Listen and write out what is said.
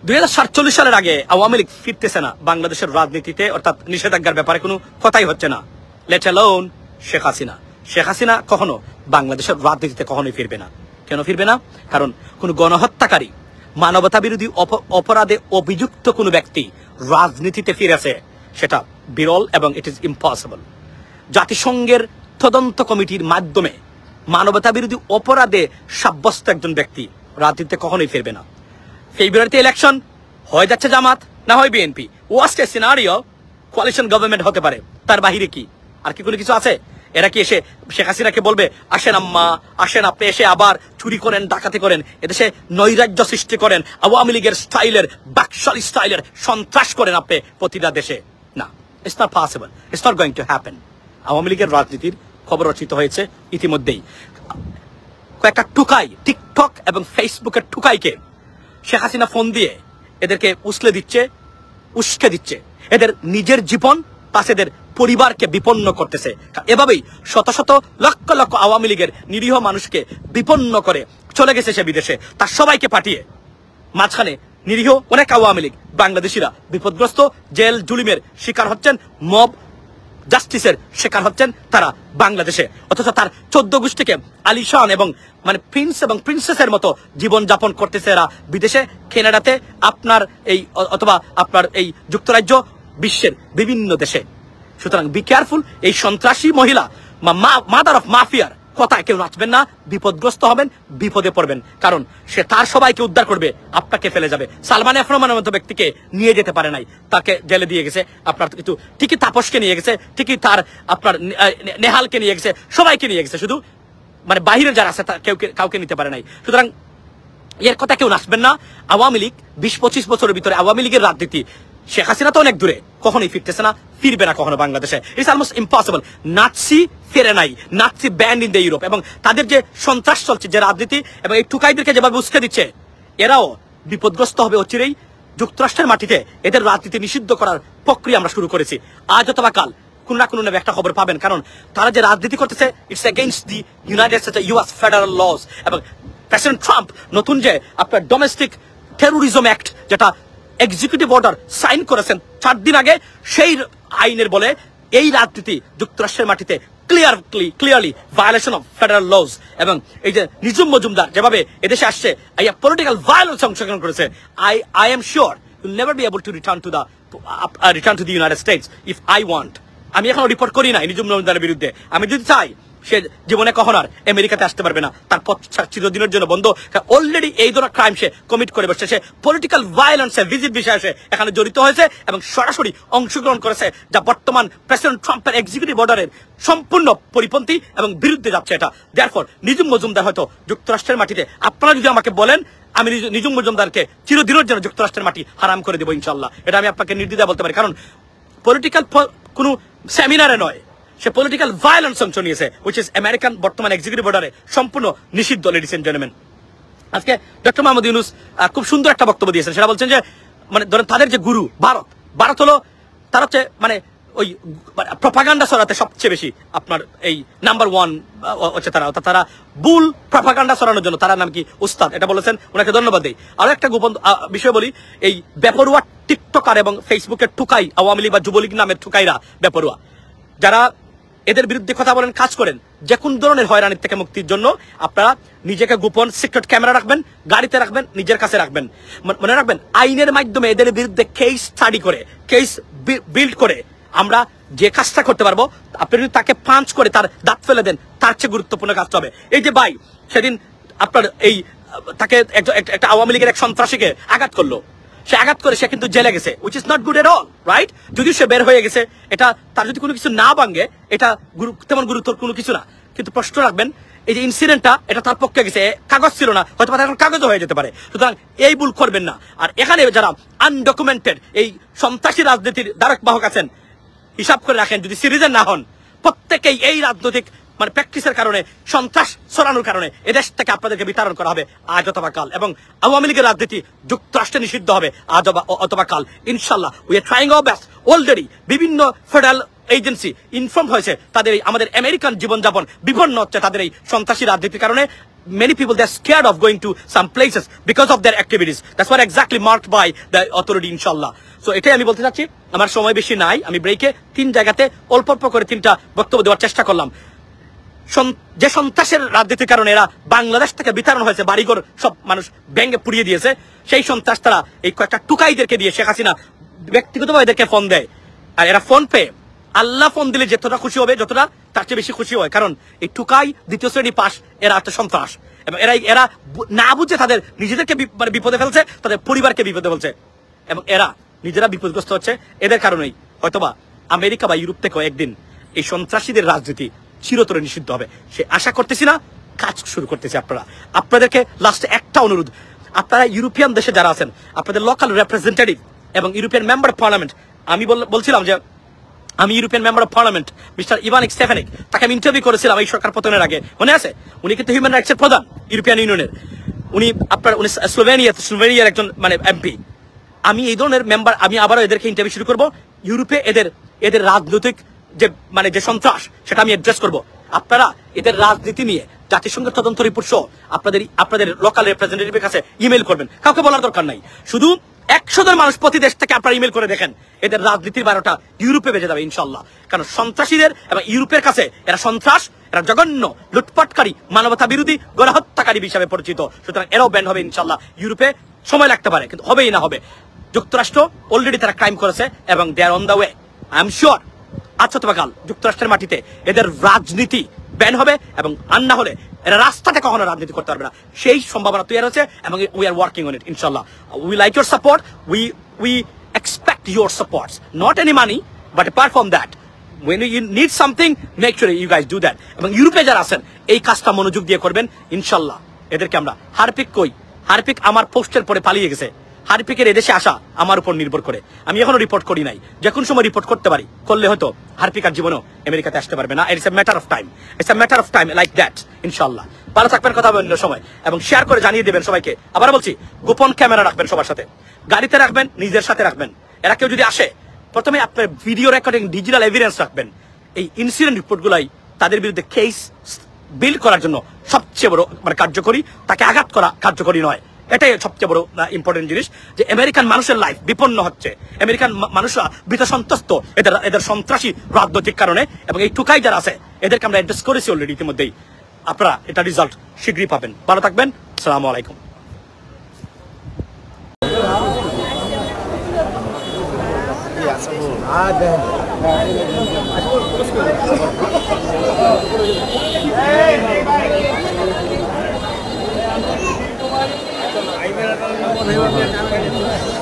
2047 সালের আগে আওয়ামী লীগ ফিরতেছে না বাংলাদেশের রাজনীতিতে, অর্থাৎ নিষেধাজ্ঞার ব্যাপারে কোনো কথাই হচ্ছে না। Let alone Sheikh Hasina. শেখ হাসিনা কখনো বাংলাদেশের রাজনীতিতে কখনোই ফিরবে না। কেন ফিরবে না? কারণ কোন গণহত্যাকারী, মানবতা বিরোধী অপরাধে অভিযুক্ত কোনো ব্যক্তি রাজনীতিতে ফিরেছে সেটা বিরল এবং ইট ইজ ইম্পসিবল। জাতিসংঘের তদন্ত কমিটির মাধ্যমে মানবতা বিরোধী অপরাধে সাব্যস্ত একজন ব্যক্তি রাজনীতিতে কখনোই ফিরবে না। ফেব্রুয়ারিতে ইলেকশন, হয় যাচ্ছে জামাত না হয় BNP. Worst case scenario coalition government হতে পারে, তার বাহিরে কি আর কি কোনো কিছু আছে? এরা কি এসে শেখ হাসিনাকে বলবে আসেন আম্মা আসেন, আপনি এসে আবার চুরি করেন, ডাকাতি করেন, এদেশে নৈরাজ্য সৃষ্টি করেন, আওয়ামী লীগের স্টাইলের, বাকশালী স্টাইলের সন্ত্রাস করেন আপনি প্রতিটা দেশে? না, it's not possible, it's not going to happen. Awami লীগের রাজনীতির খবর রচিত হয়েছে ইতিমধ্যেই। কয়েকটা টুকাই, টিকটক এবং ফেসবুকের টুকাইকে শেখ হাসিনা ফোন দিয়ে এদেরকে উস্কে দিচ্ছে। এদের নিজের জীবন প্লাস এদের পরিবারকে বিপন্ন করতেছে। এভাবেই শত শত লক্ষ লক্ষ আওয়ামী লীগের নিরীহ মানুষকে বিপন্ন করে চলে গেছে সে বিদেশে, তার সবাইকে পাঠিয়ে। মাঝখানে নিরীহ অনেক আওয়ামী লীগ বাংলাদেশিরা বিপদগ্রস্ত, জেল জুলিমের শিকার হচ্ছেন, মব জাস্টিসের শিকার হচ্ছেন তারা বাংলাদেশে। অথচ তার 14 গোষ্ঠীকে আলিশান এবং মানে প্রিন্স এবং প্রিন্সেসের মতো জীবন যাপন করতেছে এরা বিদেশে, কানাডাতে, আপনার এই অথবা আপনার এই যুক্তরাজ্য, বিশ্বের বিভিন্ন দেশে। সুতরাং বি কেয়ারফুল। এই সন্ত্রাসী মহিলা মাদার অফ মাফিয়ার কথায় কেউ নাচবেন না, বিপদগ্রস্ত হবেন, বিপদে পড়বেন। কারণ সে তার সবাইকে উদ্ধার করবে, আপনাকে ফেলে যাবে। সালমান এফ রহমানের মতো ব্যক্তিকে নিয়ে যেতে পারে নাই, তাকে জেলে দিয়ে গেছে। আপনার কিন্তু ঠিকই তাপসকে নিয়ে গেছে, ঠিকই তার আপনার নেহালকে নিয়ে গেছে, সবাইকে নিয়ে গেছে, শুধু মানে বাহিরে যারা আছে কাউকে নিতে পারে নাই। সুতরাং এর কথা কেউ নাচবেন না। আওয়ামী লীগ 20-25 বছরের ভিতরে আওয়ামী লীগের রাজনীতি, শেখ হাসিনা তো অনেক দূরে, কখনোই ফিরতেছে না, ফিরবে না কখনো বাংলাদেশে। It's almost impossible. নাৎসি ফিরে নাই, Nazi band in the Europe. এবং তাদের যে সন্ত্রাস চলছে, যে রাজনীতি এবং এই টুকাইদেরকে যেভাবে উস্কে দিচ্ছে, এরাও বিপদগ্রস্ত হবে অচিরেই। যুক্তরাষ্ট্রের মাটিতে এদের রাজনীতি নিষিদ্ধ করার প্রক্রিয়া আমরা শুরু করেছি। আজ অথবা কাল কোন না কোন একটা খবর পাবেন, কারণ তারা যে রাজনীতি করতেছে it's against the United States US federal laws. এবং প্রেসিডেন্ট ট্রাম্প নতুন যে আপনার ডোমেস্টিক টেরোরিজম অ্যাক্ট, যেটা এক্সিকিউটিভ অর্ডার সাইন করেছেন 4 দিন আগে, সেই আইনের বলে এই রাজনীতি যুক্তরাষ্ট্রের মাটিতে clearly violation of federal laws. এবং এই যে নিজুম মজুমদার যেভাবে এদেশে আসছে, এই পলিটিক্যাল ভায়োলেন্স অংশগ্রহণ করেছে, I am sure Yule never be able to return to the United states if I want. আমি এখনো রিপোর্ট করি নাই নিজুম মজুমদারের বিরুদ্ধে। আমি যদি চাই, সে জীবনে কখন আর আমেরিকাতে আসতে পারবে না, তার পথ চিরদিনের জন্য বন্ধ। অলরেডি এই ধরনের ক্রাইম সে কমিট করে বসছে। সে পলিটিক্যাল ভায়োলেন্সে ভিজিট বিষয়ে সে এখানে জড়িত হয়েছে এবং সরাসরি অংশগ্রহণ করেছে, যা বর্তমান প্রেসিডেন্ট ট্রাম্পের এক্সিকিউটিভ অর্ডারের সম্পূর্ণ পরিপন্থী এবং বিরুদ্ধে যাচ্ছে এটা। দেয়ারফর নিজুম মজুমদার হয়তো যুক্তরাষ্ট্রের মাটিতে, আপনারা যদি আমাকে বলেন, আমি নিজুম মজুমদারকে চিরদিনের জন্য যুক্তরাষ্ট্রের মাটি হারাম করে দেবো ইনশাল্লাহ। এটা আমি আপনাকে নির্দ্বিধায় বলতে পারি। কারণ পলিটিক্যাল কোনো সেমিনারে নয়, সে পলিটিক্যাল ভায়োলেন্স অংশ নিয়েছে, উইচ ইজ আমেরিকান বর্তমান এক্সিকিউটিভ অর্ডারে সম্পূর্ণ নিষিদ্ধ। লেডিস এন্ড জেন্টলম্যান, আজকে ডক্টর মোহাম্মদ ইউনূস খুব সুন্দর একটা বক্তব্য দিয়েছেন। সেটা বলছেন যে মানে ধরেন তাদের যে গুরু ভারত হলো, তারা হচ্ছে মানে ওই প্রপাগান্ডা ছড়াতে সবচেয়ে বেশি আপনার এই নাম্বার 1 হচ্ছে তারা। অর্থাৎ তারা ভুল প্রপাগান্ডা ছড়ানোর জন্য তারা নাম কি উস্তাদ, এটা বলেছেন, ওনাকে ধন্যবাদ দেই। আরো একটা গোপন বিষয় বলি, এই বেপরোয়া টিকটকার এবং ফেসবুকের টুকাই আওয়ামী লীগ বা যুবলীগ নামের টুকাইরা বেপরোয়া, যারা এদের বিরুদ্ধে কথা বলেন, কাজ করেন, যে কোন ধরনের হয়রানির থেকে মুক্তির জন্য আপনারা নিজেকে গোপন সিক্রেট ক্যামেরা রাখবেন, গাড়িতে রাখবেন, নিজের কাছে রাখবেন। মনে রাখবেন, আইনের মাধ্যমে এদের বিরুদ্ধে কেস স্টাডি করে, কেস বিল্ড করে আমরা যে কাজটা করতে পারবো, আপনি যদি তাকে পাঞ্চ করে তার দাঁত ফেলে দেন, তার চেয়ে গুরুত্বপূর্ণ কাজটা হবে। এই যে ভাই সেদিন আপনার এই তাকে একটা আওয়ামী লীগের এক সন্ত্রাসীকে আঘাত করলো, সে আঘাত করে সে কিন্তু জেলে গেছে, which is not good at all, right? যদিও সে বের হয়ে গেছে, এটা তার যদি কোনো কিছু না ভাঙে, এটা তেমন গুরুত্বর কোনো কিছু না। কিন্তু প্রশ্ন রাখবেন, এই যে ইনসিডেন্টটা, এটা তার পক্ষে গেছে, কাগজ ছিল না, হয়তো এখন কাগজও হয়ে যেতে পারে। সুতরাং এই ভুল করবেন না। আর এখানে যারা আনডকুমেন্টেড এই সন্ত্রাসী রাজনীতির ধারক বাহক আছেন, হিসাব করে রাখেন, যদি সিরিজের না হন, প্রত্যেকেই এই রাজনৈতিক মানে প্র্যাকটিসের কারণে, সন্ত্রাস ছড়ানোর কারণে এদেশ থেকে আপনাদেরকে বিতাড়ন করা হবে আজ অথবা কাল। এবং আওয়ামী লীগের রাজনীতি যুক্তরাষ্ট্রে নিষিদ্ধ হবে আজ অথবা কাল ইনশাল্লাহ। We are trying our best. Already বিভিন্ন ফেডারেল এজেন্সি ইনফর্ম হয়েছে, তাদের আমাদের আমেরিকান জীবনযাপন বিপন্ন হচ্ছে তাদের এই সন্ত্রাসী রাজনীতির কারণে। many people, they're scared of going to some places because of their activities. That's what exactly marked by the authority, inshallah. So এটাই আমি বলতে চাচ্ছি, আমার সময় বেশি নাই, আমি ব্রেকে 3 জায়গাতে অল্প অল্প করে 3টা বক্তব্য দেওয়ার চেষ্টা করলাম। যে সন্ত্রাসের রাজনীতির কারণে এরা বাংলাদেশ থেকে বিতরণ হয়েছে, বাড়িঘর সব মানুষ ব্যাঙ্গে পুড়িয়ে দিয়েছে, সেই সন্ত্রাস তারা এই কয়েকটা টুকাইদেরকে দিয়ে শেখ হাসিনা ব্যক্তিগতভাবে এদেরকে ফোন দেয়। আর এরা ফোন পেয়ে আল্লাহ ফোন দিলে যতটা খুশি হবে, যতটা তার চেয়ে বেশি খুশি হয়, কারণ এই টুকাই 2য় শ্রেণী পাস, এরা একটা সন্ত্রাস, এবং এরা না বুঝে তাদের নিজেদেরকে বিপদে ফেলছে, তাদের পরিবারকে বিপদে ফেলছে, এবং এরা নিজেরা বিপদগ্রস্ত হচ্ছে। এদের কারণেই হয়তোবা আমেরিকা বা ইউরোপ থেকেও একদিন এই সন্ত্রাসীদের রাজনীতি চিরতরে নিষিদ্ধ হবে, সে আশা করতেছি না, কাজ শুরু করতেছি। আপনাদেরকে লাস্টে একটা অনুরোধ, আপনারা ইউরোপিয়ান দেশে যারা আছেন, আপনাদের লোকাল রিপ্রেজেন্টেটিভ এবং ইউরোপিয়ান মেম্বার অফ পার্লামেন্ট, আমি বলছিলাম যে আমি European member of parliament mister Ivanic Stefanik, তাকে আমি ইন্টারভিউ করেছিলাম এই সরকার পতনের আগে, মনে আছে? উনি কিন্তু হিউম্যান রাইটসের প্রধান ইউরোপিয়ান ইউনিয়নের, উনি স্লোভেনিয়ার একজন মানে এমপি। আমি এই ধরনের মেম্বার, আমি আবারও এদেরকে ইন্টারভিউ শুরু করবো। ইউরোপে এদের রাজনৈতিক যে সন্ত্রাস, সেটা আমি অ্যাড্রেস করব। আপনারা এদের রাজনীতি নিয়ে জাতিসংঘের তদন্ত রিপোর্ট সহ আপনাদের লোকাল রিপ্রেজেন্টেটিভের কাছে ইমেল করবেন, কাউকে বলার দরকার নাই, শুধু 100 জন মানুষ প্রতি দেশ থেকে আপনারা ইমেল করে দেখেন, এদের রাজনীতির 12টা ইউরোপে বেজে যাবে ইনশাল্লাহ। কারণ সন্ত্রাসীদের এবং ইউরোপের কাছে এরা সন্ত্রাস, এরা জঘন্য লুটপাটকারী, মানবতা বিরোধী, গণহত্যাকারী হিসাবে পরিচিত। সুতরাং এরাও ব্যান হবে ইনশাল্লাহ। ইউরোপে সময় লাগতে পারে, কিন্তু হবেই না হবে। যুক্তরাষ্ট্র অলরেডি তারা ক্রাইম করেছে এবং they are on the way. I am sure আচ্ছা যুক্তরাষ্ট্রের মাটিতে এদের রাজনীতি ব্যান হবে, এবং আর না হলে এরা রাস্তাতে কখনো রাজনীতি করতে পারবে না, সেই সম্ভাবনা তৈরি হচ্ছে, এবং we are working on it ইনশাল্লাহ। We like your support, we expect your support, not any money, but apart from that when you need something, make sure you guys do that. এবং ইউরোপে যারা আছেন এই কাজটা মনোযোগ দিয়ে করবেন ইনশাল্লাহ। এদেরকে আমরা হারপিক আমার পোস্টের পরে পালিয়ে গেছে। হারপিকের এদেশে আসা আমার উপর নির্ভর করে, আমি এখনো রিপোর্ট করি নাই, যে কোন সময় রিপোর্ট করতে পারি, করলে হয়তো হারপিকার জীবনও আমেরিকাতে আসতে পারবে না। It's a matter of time like that ইনশাল্লাহ। ভালো থাকবেন, কথা হবে অন্য সময়, এবং শেয়ার করে জানিয়ে দেবেন সবাইকে। আবার বলছি, গোপন ক্যামেরা রাখবেন সবার সাথে, গাড়িতে রাখবেন, নিজের সাথে রাখবেন। এরা কেউ যদি আসে, প্রথমে আপনার ভিডিও রেকর্ডিং, ডিজিটাল এভিডেন্স রাখবেন। এই ইনসিডেন্ট রিপোর্টগুলাই তাদের বিরুদ্ধে কেস বিল্ড করার জন্য সবচেয়ে বড় কার্যকরী, তাকে আঘাত করা কার্যকরী নয়। এটাই সবচেয়ে বড় ইম্পর্টেন্ট জিনিস, যে আমেরিকান মানুষের লাইফ বিপন্ন হচ্ছে, আমেরিকান মানুষরা ভীত সন্ত্রস্ত এদের সন্ত্রাসী রাজনৈতিক কারণে, এবং এই টুকাই যারা আছে এদেরকে আমরা অ্যাড্রেস করেছি অলরেডি ইতিমধ্যেই। আপনারা এটা রেজাল্ট শীঘ্রই পাবেন। ভালো থাকবেন, আসসালামু আলাইকুম। Ahí me la